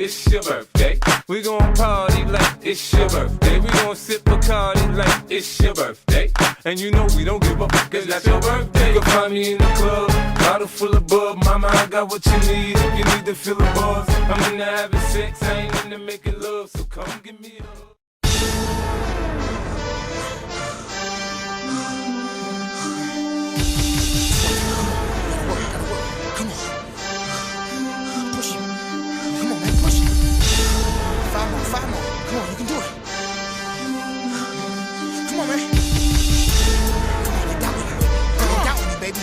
it's your birthday. We gon' party like it's your birthday. We gon' sip Bacardi like it's your birthday. And you know we don't give up, cause that's your birthday. You can find me in the club, bottle full of bub. Mama, I got what you need if you need to feel the buzz. I'm into having sex, I ain't into making love. So come give me a hug. Come on, you can do it. Come on, man. Come on, get down with me, baby.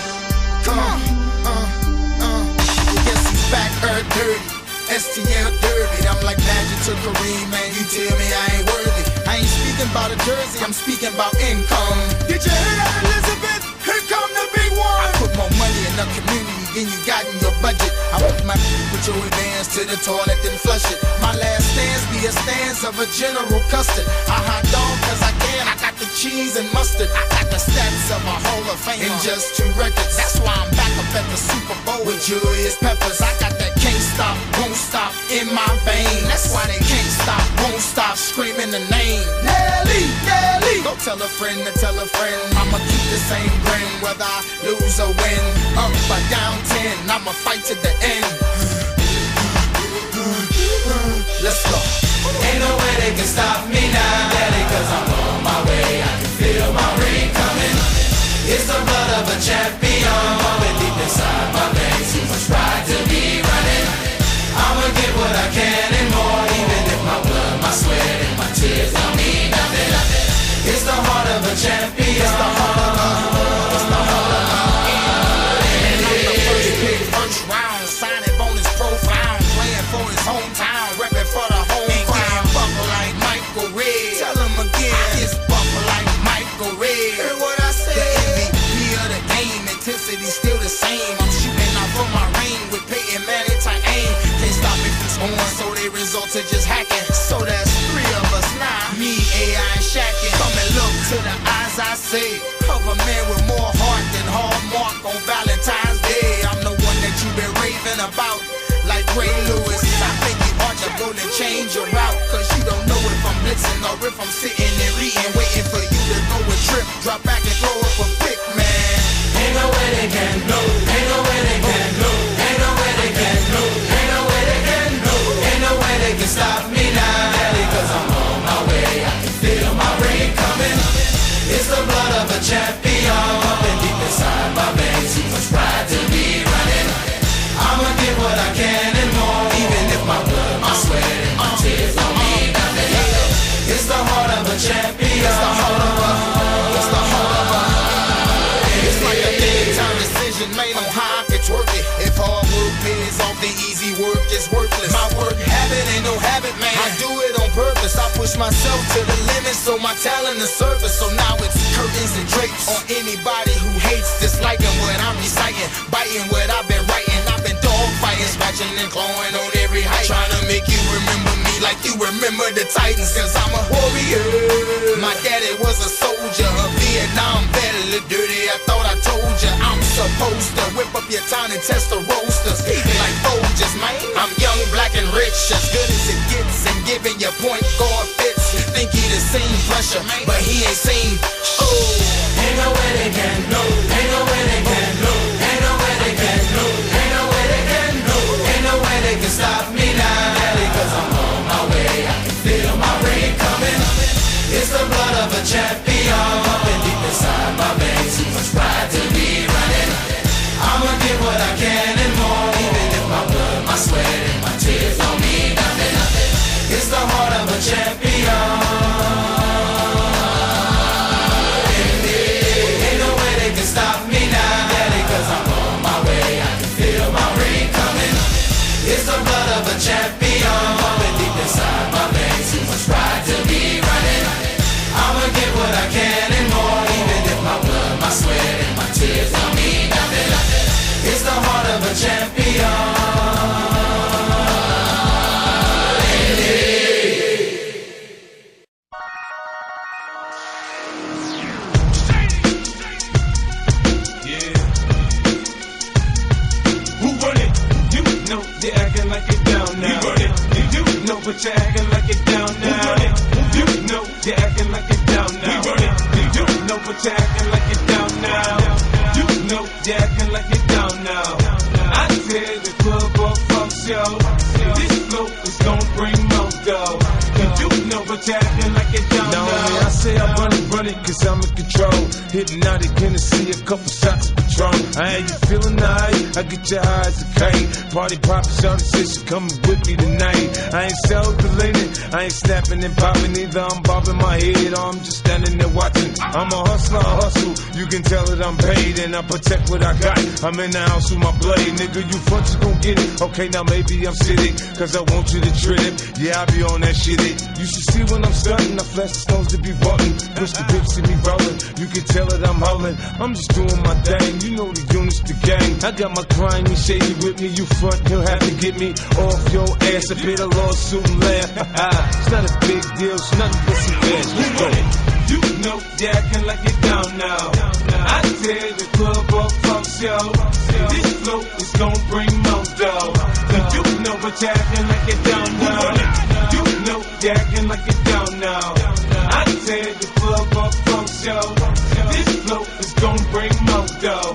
Come on. Guess he's back, dirty. STL dirty. I'm like Magic to Kareem, man. You tell me I ain't worthy. I ain't speaking about a jersey, I'm speaking about income. Did you hear that, Elizabeth? Here come the big one. I put more money in the community than you got in your budget. I put my with your advance to the toilet and flush it. My last stance be a stance of a General Custard. I hot dog cause I can. I got the cheese and mustard. I got the stats of a Hall of Fame in just 2 records. That's why I'm back up at the Super Bowl with Julius Peppers. I got that can't stop, won't stop in my veins. That's why they can't stop, won't stop screaming the name. Nelly, Nelly. Go tell a friend to tell a friend. I'ma keep the same grin whether I lose or win. Up or down 10, I'ma fight to the end. Let's go. Ain't no way they can stop me now, daddy, cause I'm on my way. I can feel my ring coming. It's the blood of a champion pumping deep inside my veins. Too much pride to be running. I'ma get what I can and more, even if my blood, my sweat, and my tears don't mean nothing. It's the heart of a champion. It's the heart of a. It's the heart of a. And I'm the first pick, first round. Signing bonus profound. Playing for his hometown. Repping for the home crowd. Buckle like Michael Red. Tell him again. It's buckle like Michael Red. Hear what I said? The MVP of the game. Intensity still the same. I'm shooting out from my range with Peyton Manning tight aim. Can't stop me from scoring, so they result to just hacking. So that's 3 of us now. Me, AI, and Shaqin'. Come and look to the eyes I say of a man with more heart than Hallmark on Valentine's Day. I'm the one that you've been raving about, like Ray Lewis. I think you ought to go and change your route, cause you don't know if I'm blitzing or if I'm sitting and reading, waiting for you to go a trip, drop back and throw up a pick, man. Ain't no way they can know. Ain't no way they can know. Ain't no way they can know. Ain't no way they can know. Ain't no way they can stop me now, daddy, cause I'm on my way. I can feel my ring coming. It's the blood of a champion pumping deep inside my veins. Too much pride to be running. I'ma get what I can and more, even if my blood, my sweat, and my tears don't mean nothing. It's the heart of a champion. It's the heart of a. It's the heart of a. It's like a big time decision made on how I could twerk it. If hard work pays off, the easy work is worthless. My work habit ain't no habit, man. I do it on purpose. I push myself to the limit, so my talent is surface. So now it's curtains and drapes on anybody who hates, disliking what I'm reciting, biting what I've been writing. I've been dog fighting, scratching and clawing on every height, trying to make you remember me like you remember the Titans, cause I'm a warrior. My daddy was a soldier, a Vietnam vet, a little dirty. I thought I told ya I'm supposed to whip up your town and test the roasters, even like Folgers, man. I'm young, black, and rich, as good as it gets, and giving your point guard fits. Think he the same pressure, but he ain't seen. Oh, ain't no way they can know. Ain't no way they can know. Ain't no way they can know. Ain't no way they can know. Ain't no way they can stop me now, daddy, cause I'm on my way. I can feel my ring coming. It's the blood of a champion pumping deep inside my veins. Too much pride to be running. I'ma get what I can and more, even if my blood, my sweat, and my tears don't mean nothing. It's the heart of a champion. Ain't no way they can stop me now, daddy, cause I'm on my way. I can feel my ring coming. It's the blood of a champion pumping deep inside my veins. Too much pride to be running. I'ma get what I can and more, even if my blood, my sweat, and my tears don't mean nothing. It's the heart of a champion. They're acting like it down now. You but you're acting like you're down now. You know you're acting like you're down now. You know but you're acting like you're down now. You know you're acting like you're down now. I tear the club up from show. This flow is gon' bring more dough. You know but you're acting like you're down now. I say I run it cause I'm in control. Hypnotic Hennessy, a couple shots of Patron. I had you feeling nice, I get your eyes a kite. Party poppin', shawty said she coming with me tonight. I ain't self-deleting, I ain't snapping and popping either. I'm bobbing my head or I'm just standing there watching. I'm a hustler, I hustle, you can tell that I'm paid. And I protect what I got, I'm in the house with my blade. Nigga, you front, you gon' get it. Okay, now maybe I'm sitting, cause I want you to trip. Yeah, I be on that shit. You should see when I'm stunting, I flash the stones to be button. Push the pips to me rolling, you can tell that I'm hollering. I'm just doing my thing, you know the units, the gang. I got my client, he shady with me. You front, he'll have to get me off your ass. I paid a lawsuit and laugh. It's not a big deal, it's nothing but some cash. Let's go. You know you're acting like you're down now. I tear the club up from show. This flow is gon' bring more dough. You know but you're acting like you're down now. You know you're acting like you're down now. I tear the club up from show. This flow is gon' bring more dough.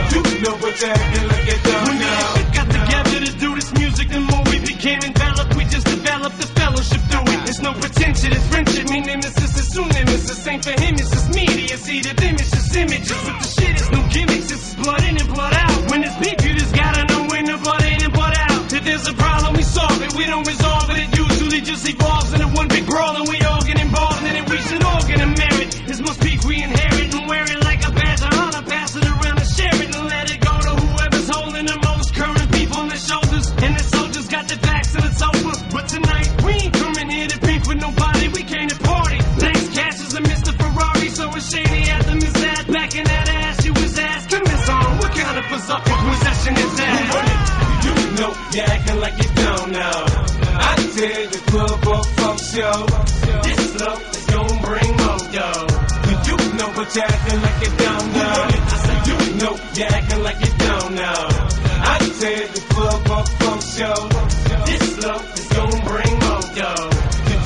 You know but you're acting like you're down now. We got together to do this music, the more we became enveloped, we just developed the fellowship through it. There's no pretension, it's friendship, me nemesis is soon nemesis. Ain't for him, it's just media, see the them, it's just images. With the shit, it's no gimmicks, this is blood in and blood out. When it's beef, you just gotta know when the blood in and blood out. If there's a problem, we solve it, we don't resolve it. It usually just evolves into one big brawl, and we all get involved, and then we should all get a merit. This must be we inherit and wear it like a badge of honor. Pass it around and share it and let it go to whoever's holding the most current people on their shoulders. And the soldiers got their backs and it's over. But tonight, we ain't coming here to beef with nobody, we came to party. Thanks, Cassius and Mr. Ferrari, so it's shady at the Miss Ad. Back in that ass, you was asking Miss on what kind of berserker possession is that? You know you're acting like you're down now. I tear the club up from show. This flow is gon' bring more dough. You know but you're acting like you're down now. I said you know you're acting like you're down now. I tear the club up from show. This flow is gon' bring more dough.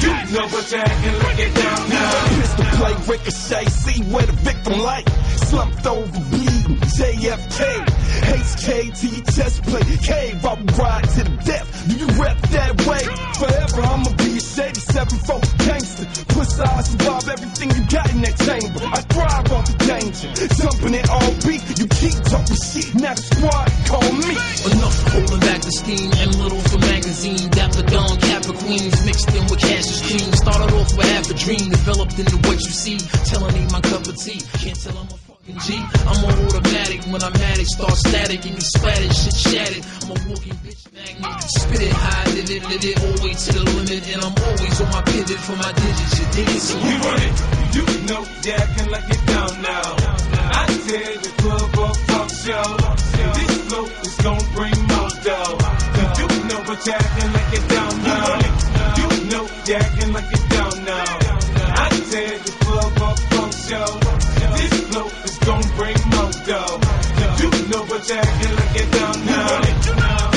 You know but you're acting like you're down now. Pistol play, ricochet, see where the victim like. Slumped over, bleeding, JFK. HK to your chest plate, cave, I will ride to the death. Do you rep that way? Forever, I'ma be a shady 7-4 gangster. Puss I survive everything you got in that chamber. I thrive off the danger, jumping it all beat. You keep talking shit, now the squad call me. Enough holding back the steam, and little for magazine. Dapper Dawn, Kappa Queens, mixed in with Cassius cream. Started off with half a dream, developed into what you see. Telling ain't my cup of tea, can't tell I'm a fucking G. I'm on automatic, when I'm at it, start static, and you splattered, shit shattered. I'm a walking bitch magnet, spit it high, lit it, all the way to the limit. And I'm always on my pivot for my digits, you dig it? So you run it, you know you're acting like you're down now. I tear the club up from show. This flow is gon' bring more dough. You know but you're acting like you're down now. You know you're acting like you're down now. I tear the club up from show. This flow is gon' bring more dough. You know but you're acting like you're down now.